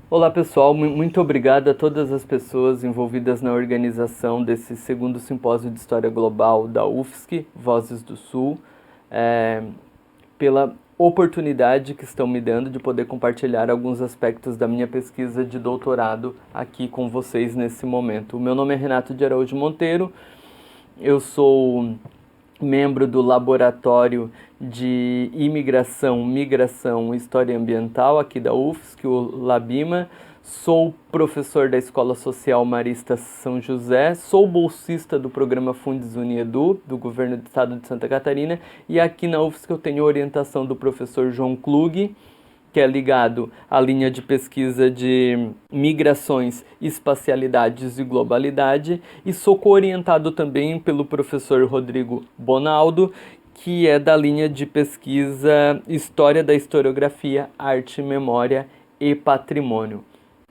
Olá pessoal, muito obrigado a todas as pessoas envolvidas na organização desse segundo simpósio de História Global da UFSC, Vozes do Sul, pela oportunidade que estão me dando de poder compartilhar alguns aspectos da minha pesquisa de doutorado aqui com vocês nesse momento. O meu nome é Renato de Araújo Monteiro, eu sou membro do Laboratório de Imigração, Migração e História Ambiental aqui da UFSC, o LABIMA. Sou professor da Escola Social Marista São José, sou bolsista do programa Fundes Uniedu, do Governo do Estado de Santa Catarina, e aqui na UFSC eu tenho orientação do professor João Klug, que é ligado à linha de pesquisa de migrações, espacialidades e globalidade, e sou co-orientado também pelo professor Rodrigo Bonaldo, que é da linha de pesquisa História da Historiografia, Arte, Memória e Patrimônio.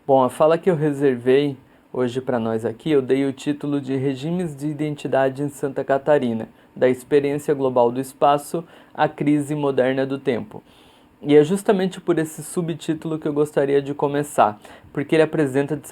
Bom, a fala que eu reservei hoje para nós aqui, eu dei o título de Regimes de Identidade em Santa Catarina, da experiência global do espaço à crise moderna do tempo. E é justamente por esse subtítulo que eu gostaria de começar, porque ele apresenta, de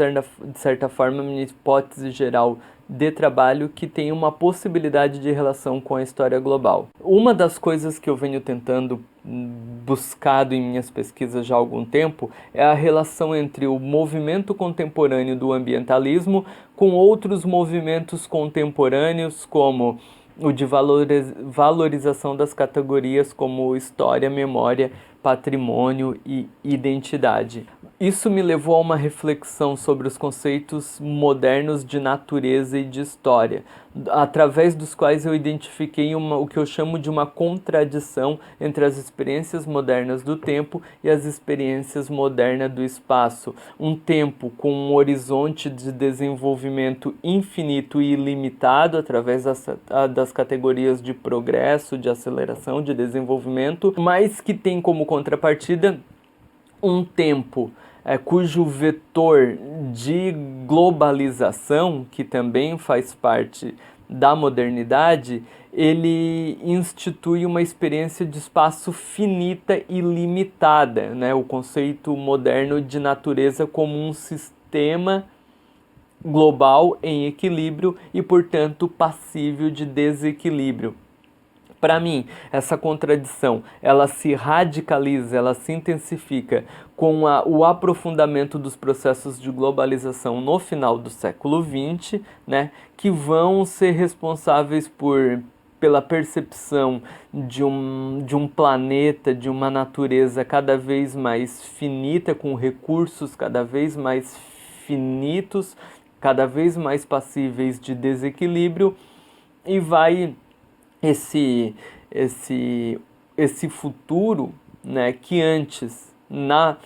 certa forma, a minha hipótese geral de trabalho que tem uma possibilidade de relação com a história global. Uma das coisas que eu venho tentando buscado em minhas pesquisas já há algum tempo é a relação entre o movimento contemporâneo do ambientalismo com outros movimentos contemporâneos, como o de valorização das categorias como história, memória, patrimônio e identidade. Isso me levou a uma reflexão sobre os conceitos modernos de natureza e de história, através dos quais eu identifiquei o que eu chamo de uma contradição entre as experiências modernas do tempo e as experiências modernas do espaço. Um tempo com um horizonte de desenvolvimento infinito e ilimitado através das categorias de progresso, de aceleração, de desenvolvimento, mas que tem como contrapartida um tempo cujo vetor de globalização, que também faz parte da modernidade, ele institui uma experiência de espaço finita e limitada, né? O conceito moderno de natureza como um sistema global em equilíbrio e, portanto, passível de desequilíbrio. Para mim, essa contradição, ela se radicaliza, ela se intensifica com o aprofundamento dos processos de globalização no final do século XX, né, que vão ser responsáveis pela percepção de um planeta, de uma natureza cada vez mais finita, com recursos cada vez mais finitos, cada vez mais passíveis de desequilíbrio, e vai esse futuro, né, que antes, na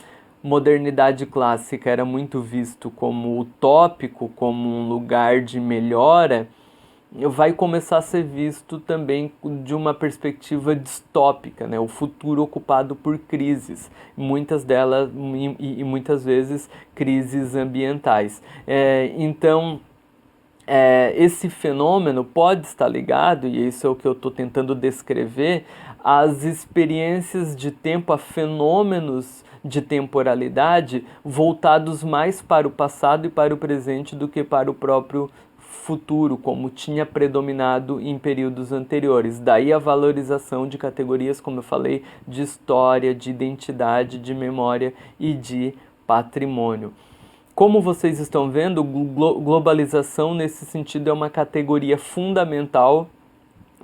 modernidade clássica, era muito visto como utópico, como um lugar de melhora, vai começar a ser visto também de uma perspectiva distópica, né? O futuro ocupado por crises, muitas delas e muitas vezes crises ambientais. Então, esse fenômeno pode estar ligado, e isso é o que eu estou tentando descrever, às experiências de tempo, a fenômenos de temporalidade voltados mais para o passado e para o presente do que para o próprio futuro, como tinha predominado em períodos anteriores. Daí a valorização de categorias, como eu falei, de história, de identidade, de memória e de patrimônio. Como vocês estão vendo, globalização nesse sentido é uma categoria fundamental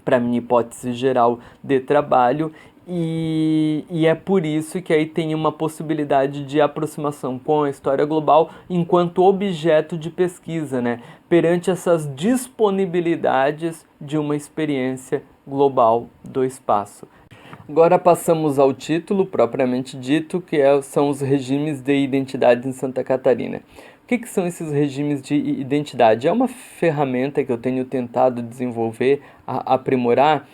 para a minha hipótese geral de trabalho, e é por isso que aí tem uma possibilidade de aproximação com a história global enquanto objeto de pesquisa, né? Perante essas disponibilidades de uma experiência global do espaço. Agora passamos ao título propriamente dito, que são os regimes de identidade em Santa Catarina. O que são esses regimes de identidade? É uma ferramenta que eu tenho tentado desenvolver, aprimorar,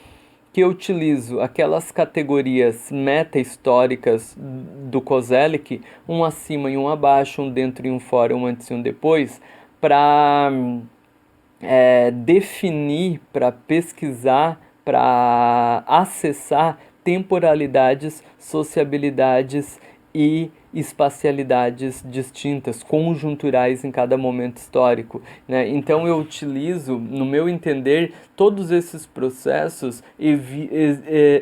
que eu utilizo aquelas categorias meta-históricas do Koselleck, um acima e um abaixo, um dentro e um fora, um antes e um depois, para definir, para pesquisar, para acessar temporalidades, sociabilidades e espacialidades distintas, conjunturais em cada momento histórico, né? Então eu utilizo, no meu entender, todos esses processos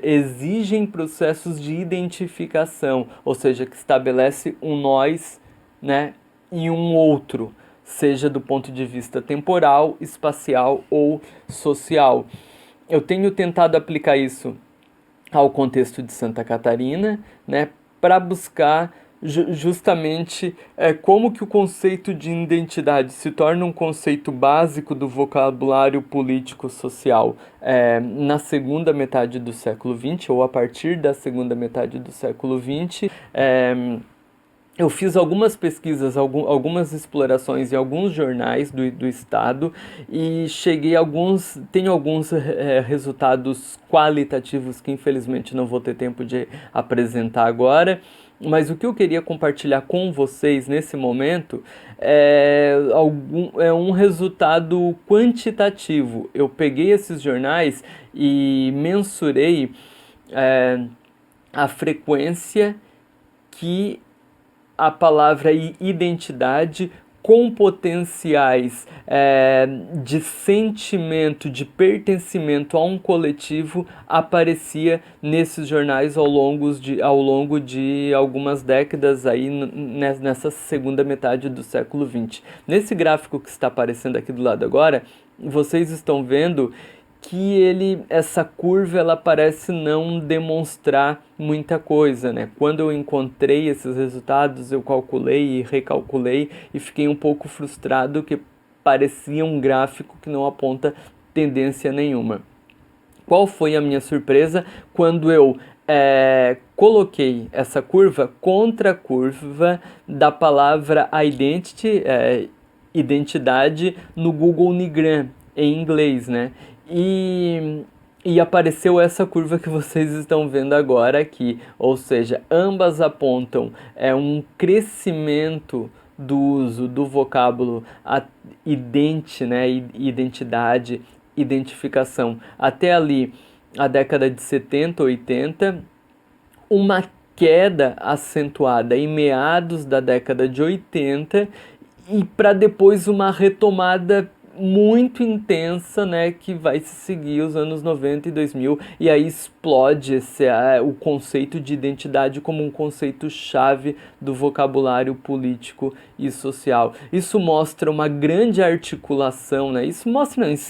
exigem processos de identificação, ou seja, que estabelece um nós, né, e um outro, seja do ponto de vista temporal, espacial ou social. Eu tenho tentado aplicar isso ao contexto de Santa Catarina, né, para buscar justamente como que o conceito de identidade se torna um conceito básico do vocabulário político-social na segunda metade do século XX, ou a partir da segunda metade do século XX. Eu fiz algumas pesquisas, algumas explorações em alguns jornais do estado e tenho alguns resultados qualitativos que infelizmente não vou ter tempo de apresentar agora, mas o que eu queria compartilhar com vocês nesse momento é um resultado quantitativo. Eu peguei esses jornais e mensurei a frequência que a palavra identidade com potenciais de sentimento, de pertencimento a um coletivo aparecia nesses jornais ao longo de algumas décadas aí nessa segunda metade do século XX. Nesse gráfico que está aparecendo aqui do lado agora, vocês estão vendo que essa curva ela parece não demonstrar muita coisa, né? Quando eu encontrei esses resultados, eu calculei e recalculei e fiquei um pouco frustrado que parecia um gráfico que não aponta tendência nenhuma. Qual foi a minha surpresa quando eu coloquei essa curva contra a curva da palavra identity, identidade, no Google Ngram, em inglês, né? E apareceu essa curva que vocês estão vendo agora aqui, ou seja, ambas apontam um crescimento do uso do vocábulo né, identidade, identificação, até ali a década de 70, 80, uma queda acentuada em meados da década de 80 e para depois uma retomada muito intensa, né, que vai se seguir os anos 90 e 2000, e aí explode o conceito de identidade como um conceito chave do vocabulário político e social. Isso mostra uma grande articulação, né? Isso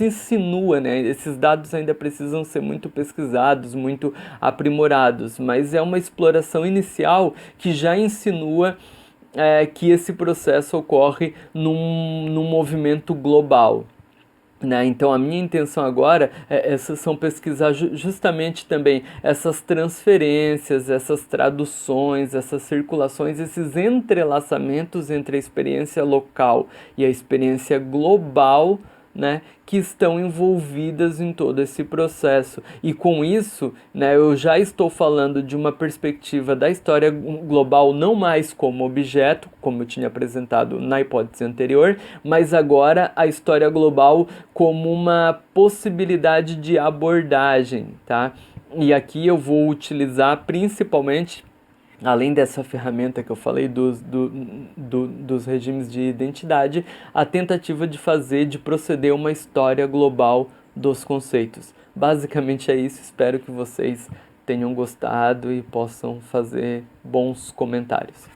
insinua, né? Esses dados ainda precisam ser muito pesquisados, muito aprimorados, mas é uma exploração inicial que já insinua que esse processo ocorre num movimento global. Né? Então a minha intenção agora são pesquisar justamente também essas transferências, essas traduções, essas circulações, esses entrelaçamentos entre a experiência local e a experiência global, né, que estão envolvidas em todo esse processo. E com isso, né, eu já estou falando de uma perspectiva da história global não mais como objeto, como eu tinha apresentado na hipótese anterior, mas agora a história global como uma possibilidade de abordagem, tá? E aqui eu vou utilizar principalmente, além dessa ferramenta que eu falei dos regimes de identidade, a tentativa de proceder uma história global dos conceitos. Basicamente é isso, espero que vocês tenham gostado e possam fazer bons comentários.